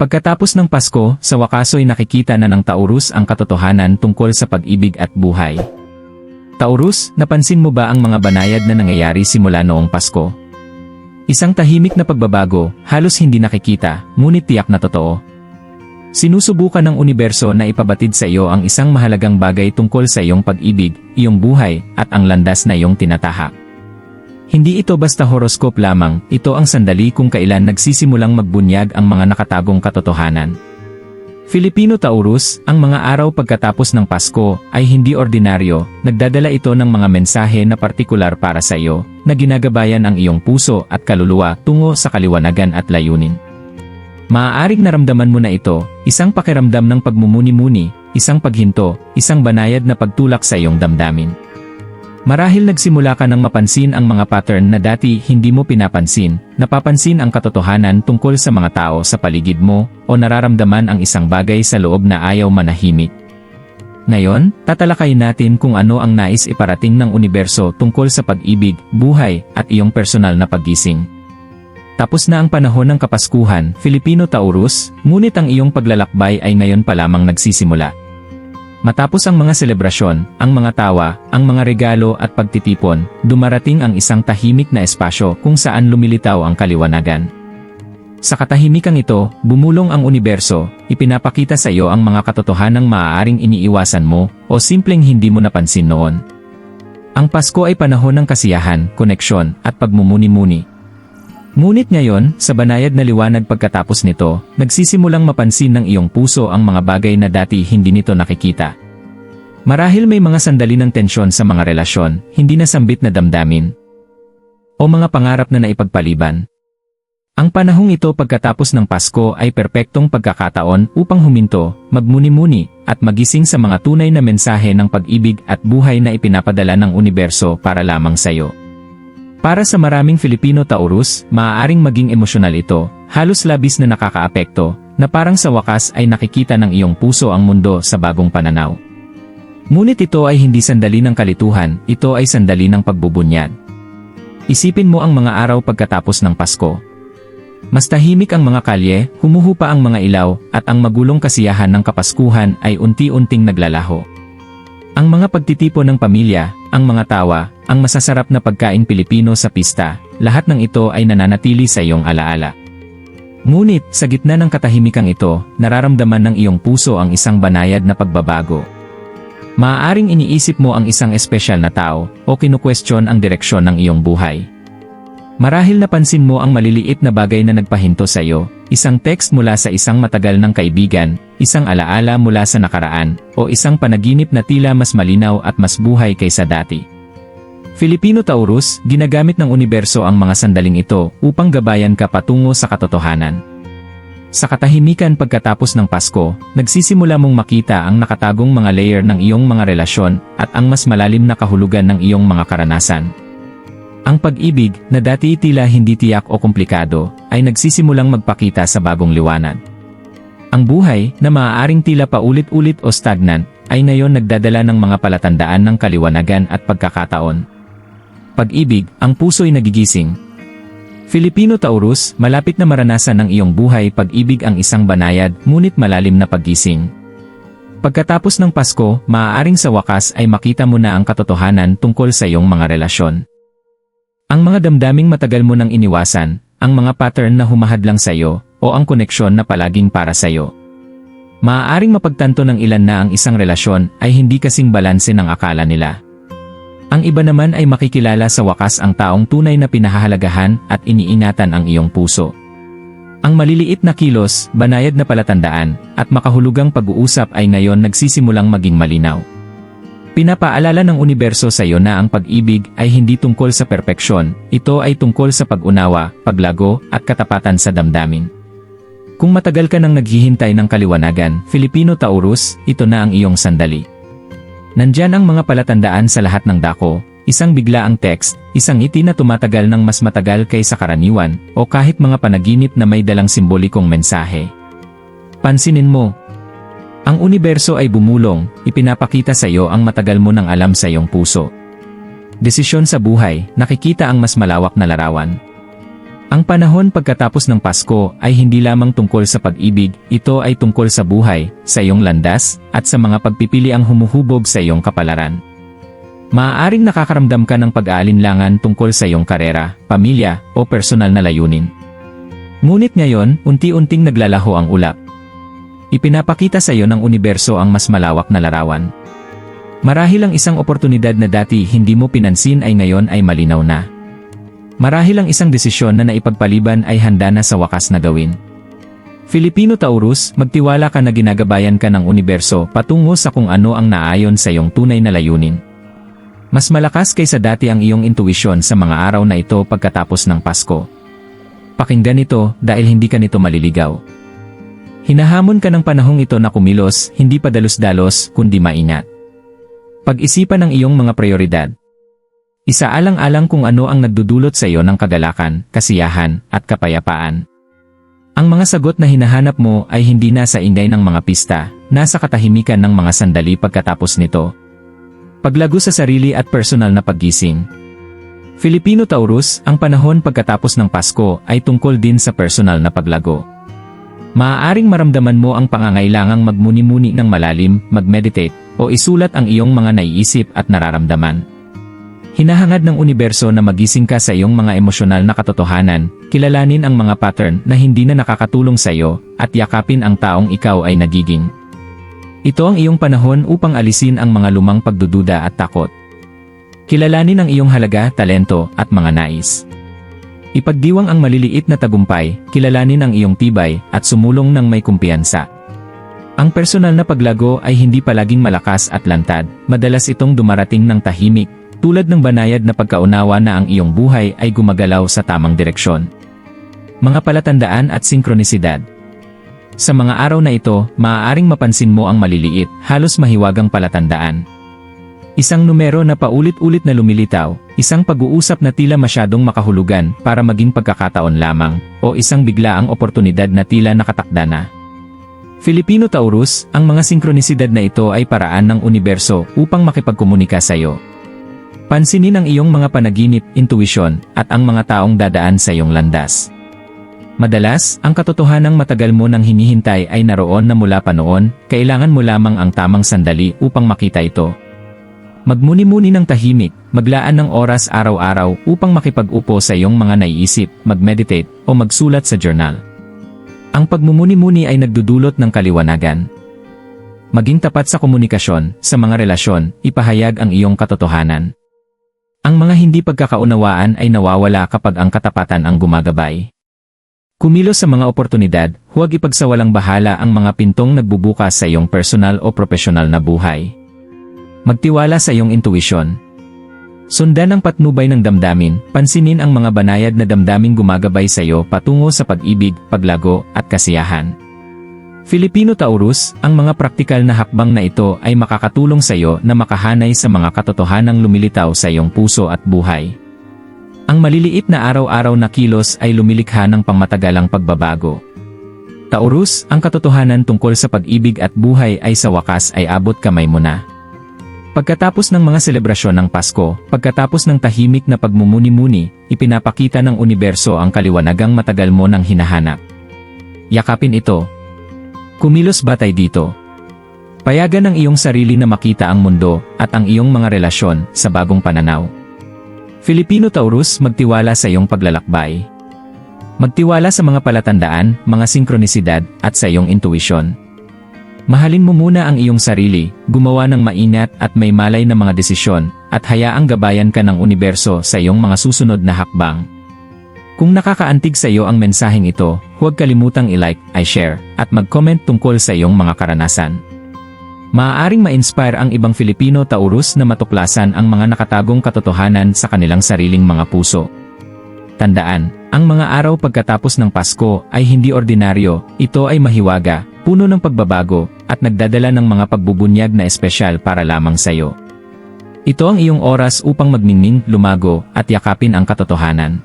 Pagkatapos ng Pasko, sa wakaso'y nakikita na ng Taurus ang katotohanan tungkol sa pag-ibig at buhay. Taurus, napansin mo ba ang mga banayad na nangyayari simula noong Pasko? Isang tahimik na pagbabago, halos hindi nakikita, ngunit tiyak na totoo. Sinusubukan ng universo na ipabatid sa iyo ang isang mahalagang bagay tungkol sa iyong pag-ibig, iyong buhay, at ang landas na iyong tinatahak. Hindi ito basta horoscope lamang, ito ang sandali kung kailan nagsisimulang magbunyag ang mga nakatagong katotohanan. Filipino Taurus, ang mga araw pagkatapos ng Pasko ay hindi ordinaryo, nagdadala ito ng mga mensahe na partikular para sa iyo, na ginagabayan ang iyong puso at kaluluwa tungo sa kaliwanagan at layunin. Maaaring naramdaman mo na ito, isang pakiramdam ng pagmumuni-muni, isang paghinto, isang banayad na pagtulak sa iyong damdamin. Marahil nagsimula ka nang mapansin ang mga pattern na dati hindi mo pinapansin, napapansin ang katotohanan tungkol sa mga tao sa paligid mo, o nararamdaman ang isang bagay sa loob na ayaw manahimik. Ngayon, tatalakayin natin kung ano ang nais iparating ng universo tungkol sa pag-ibig, buhay, at iyong personal na paggising. Tapos na ang panahon ng Kapaskuhan, Filipino Taurus, ngunit ang iyong paglalakbay ay ngayon pa lamang nagsisimula. Matapos ang mga selebrasyon, ang mga tawa, ang mga regalo at pagtitipon, dumarating ang isang tahimik na espasyo kung saan lumilitaw ang kaliwanagan. Sa katahimikang ito, bumulong ang universo, ipinapakita sa iyo ang mga katotohanang maaaring iniiwasan mo o simpleng hindi mo napansin noon. Ang Pasko ay panahon ng kasiyahan, koneksyon, at pagmumuni-muni. Ngunit ngayon, sa banayad na liwanag pagkatapos nito, nagsisimulang mapansin ng iyong puso ang mga bagay na dati hindi nito nakikita. Marahil may mga sandali ng tensyon sa mga relasyon, hindi nasambit na damdamin, o mga pangarap na naipagpaliban. Ang panahong ito pagkatapos ng Pasko ay perpektong pagkakataon upang huminto, magmuni-muni, at magising sa mga tunay na mensahe ng pag-ibig at buhay na ipinapadala ng universo para lamang sa iyo. Para sa maraming Filipino Taurus, maaaring maging emosyonal ito, halos labis na nakakaapekto, na parang sa wakas ay nakikita ng iyong puso ang mundo sa bagong pananaw. Ngunit ito ay hindi sandali ng kalituhan, ito ay sandali ng pagbubunyag. Isipin mo ang mga araw pagkatapos ng Pasko. Mas tahimik ang mga kalye, humuhupa ang mga ilaw, at ang magulong kasiyahan ng Kapaskuhan ay unti-unting naglalaho. Ang mga pagtitipon ng pamilya, ang mga tawa, ang masasarap na pagkain Pilipino sa pista, lahat ng ito ay nananatili sa iyong alaala. Ngunit, sa gitna ng katahimikang ito, nararamdaman ng iyong puso ang isang banayad na pagbabago. Maaaring iniisip mo ang isang espesyal na tao, o kinukwestiyon ang direksyon ng iyong buhay. Marahil napansin mo ang maliliit na bagay na nagpahinto sa iyo, isang text mula sa isang matagal ng kaibigan, isang alaala mula sa nakaraan, o isang panaginip na tila mas malinaw at mas buhay kaysa dati. Filipino Taurus, ginagamit ng universo ang mga sandaling ito upang gabayan ka patungo sa katotohanan. Sa katahimikan pagkatapos ng Pasko, nagsisimula mong makita ang nakatagong mga layer ng iyong mga relasyon at ang mas malalim na kahulugan ng iyong mga karanasan. Ang pag-ibig, na dati tila hindi tiyak o komplikado, ay nagsisimulang magpakita sa bagong liwanag. Ang buhay, na maaaring tila paulit-ulit o stagnant, ay ngayon nagdadala ng mga palatandaan ng kaliwanagan at pagkakataon. Pag-ibig, ang puso'y nagigising. Filipino Taurus, malapit na maranasan ng iyong buhay pag-ibig ang isang banayad, ngunit malalim na paggising. Pagkatapos ng Pasko, maaaring sa wakas ay makita mo na ang katotohanan tungkol sa iyong mga relasyon. Ang mga damdaming matagal mo nang iniwasan, ang mga pattern na humahadlang sa iyo, o ang koneksyon na palaging para sa iyo. Maaaring mapagtanto ng ilan na ang isang relasyon ay hindi kasing balanse ng akala nila. Ang iba naman ay makikilala sa wakas ang taong tunay na pinahahalagahan at iniingatan ang iyong puso. Ang maliliit na kilos, banayad na palatandaan, at makahulugang pag-uusap ay ngayon nagsisimulang maging malinaw. Pinapaalala ng universo sa iyo na ang pag-ibig ay hindi tungkol sa perpeksyon, ito ay tungkol sa pag-unawa, paglago, at katapatan sa damdamin. Kung matagal ka nang naghihintay ng kaliwanagan, Filipino Taurus, ito na ang iyong sandali. Nandyan ang mga palatandaan sa lahat ng dako, isang biglaang text, isang ngiti na tumatagal ng mas matagal kaysa karaniwan, o kahit mga panaginip na may dalang simbolikong mensahe. Pansinin mo. Ang universo ay bumulong, ipinapakita sa iyo ang matagal mo nang alam sa iyong puso. Desisyon sa buhay, nakikita ang mas malawak na larawan. Ang panahon pagkatapos ng Pasko ay hindi lamang tungkol sa pag-ibig, ito ay tungkol sa buhay, sa iyong landas, at sa mga pagpipiliang humuhubog sa iyong kapalaran. Maaaring nakakaramdam ka ng pag-aalinlangan tungkol sa iyong karera, pamilya, o personal na layunin. Ngunit ngayon, unti-unting naglalaho ang ulap. Ipinapakita sa iyo ng universo ang mas malawak na larawan. Marahil ang isang oportunidad na dati hindi mo pinansin ay ngayon ay malinaw na. Marahil ang isang desisyon na naipagpaliban ay handa na sa wakas na gawin. Filipino Taurus, magtiwala ka na ginagabayan ka ng universo patungo sa kung ano ang naayon sa iyong tunay na layunin. Mas malakas kaysa dati ang iyong intuisyon sa mga araw na ito pagkatapos ng Pasko. Pakinggan ito dahil hindi ka nito maliligaw. Hinahamon ka ng panahong ito na kumilos, hindi padalos-dalos, kundi maingat. Pag-isipan ang iyong mga prioridad. Isaalang-alang kung ano ang nagdudulot sa iyo ng kagalakan, kasiyahan, at kapayapaan. Ang mga sagot na hinahanap mo ay hindi nasa ingay ng mga pista, nasa katahimikan ng mga sandali pagkatapos nito. Paglago sa sarili at personal na paggising. Filipino Taurus, ang panahon pagkatapos ng Pasko ay tungkol din sa personal na paglago. Maaaring maramdaman mo ang pangangailangang magmuni-muni ng malalim, mag-meditate, o isulat ang iyong mga naiisip at nararamdaman. Hinahangad ng universo na magising ka sa iyong mga emosyonal na katotohanan, kilalanin ang mga pattern na hindi na nakakatulong sa iyo, at yakapin ang taong ikaw ay nagiging. Ito ang iyong panahon upang alisin ang mga lumang pagdududa at takot. Kilalanin ang iyong halaga, talento, at mga nais. Ipagdiwang ang maliliit na tagumpay, kilalanin ang iyong tibay, at sumulong ng may kumpiyansa. Ang personal na paglago ay hindi palaging malakas at lantad, madalas itong dumarating ng tahimik, tulad ng banayad na pagkaunawa na ang iyong buhay ay gumagalaw sa tamang direksyon. Mga palatandaan at sinkronisidad. Sa mga araw na ito, maaaring mapansin mo ang maliliit, halos mahiwagang palatandaan. Isang numero na paulit-ulit na lumilitaw, isang pag-uusap na tila masyadong makahulugan para maging pagkakataon lamang, o isang biglaang oportunidad na tila nakatakda na. Filipino Taurus, ang mga sinkronisidad na ito ay paraan ng universo upang makipagkomunika sa iyo. Pansinin ang iyong mga panaginip, intuisyon, at ang mga taong dadaan sa iyong landas. Madalas, ang katotohanang matagal mo nang hinihintay ay naroon na mula pa noon, kailangan mo lamang ang tamang sandali upang makita ito. Magmuni-muni ng tahimik, maglaan ng oras araw-araw upang makipag-upo sa iyong mga naiisip, mag-meditate, o magsulat sa journal. Ang pagmumuni-muni ay nagdudulot ng kaliwanagan. Maging tapat sa komunikasyon, sa mga relasyon, ipahayag ang iyong katotohanan. Ang mga hindi pagkakaunawaan ay nawawala kapag ang katapatan ang gumagabay. Kumilos sa mga oportunidad, huwag ipagsawalang bahala ang mga pintong nagbubukas sa iyong personal o profesional na buhay. Magtiwala sa iyong intuisyon. Sundan ang patnubay ng damdamin, pansinin ang mga banayad na damdaming gumagabay sa iyo patungo sa pag-ibig, paglago, at kasiyahan. Filipino Taurus, ang mga praktikal na hakbang na ito ay makakatulong sa iyo na makahanay sa mga katotohanang lumilitaw sa iyong puso at buhay. Ang maliliit na araw-araw na kilos ay lumilikha ng pangmatagalang pagbabago. Taurus, ang katotohanan tungkol sa pag-ibig at buhay ay sa wakas ay abot kamay mo na. Pagkatapos ng mga selebrasyon ng Pasko, pagkatapos ng tahimik na pagmumuni-muni, ipinapakita ng universo ang kaliwanagang matagal mo nang hinahanap. Yakapin ito. Kumilos batay dito. Payagan ang iyong sarili na makita ang mundo at ang iyong mga relasyon sa bagong pananaw. Filipino Taurus, magtiwala sa iyong paglalakbay. Magtiwala sa mga palatandaan, mga sinkronisidad, at sa iyong intuisyon. Mahalin mo muna ang iyong sarili, gumawa ng maingat at may malay na mga desisyon, at hayaang gabayan ka ng universo sa iyong mga susunod na hakbang. Kung nakakaantig sa iyo ang mensaheng ito, huwag kalimutang i-like, i-share, at mag-comment tungkol sa iyong mga karanasan. Maaaring ma-inspire ang ibang Filipino Taurus na matuklasan ang mga nakatagong katotohanan sa kanilang sariling mga puso. Tandaan, ang mga araw pagkatapos ng Pasko ay hindi ordinaryo, ito ay mahiwaga, puno ng pagbabago, at nagdadala ng mga pagbubunyag na espesyal para lamang sa iyo. Ito ang iyong oras upang magningning, lumago, at yakapin ang katotohanan.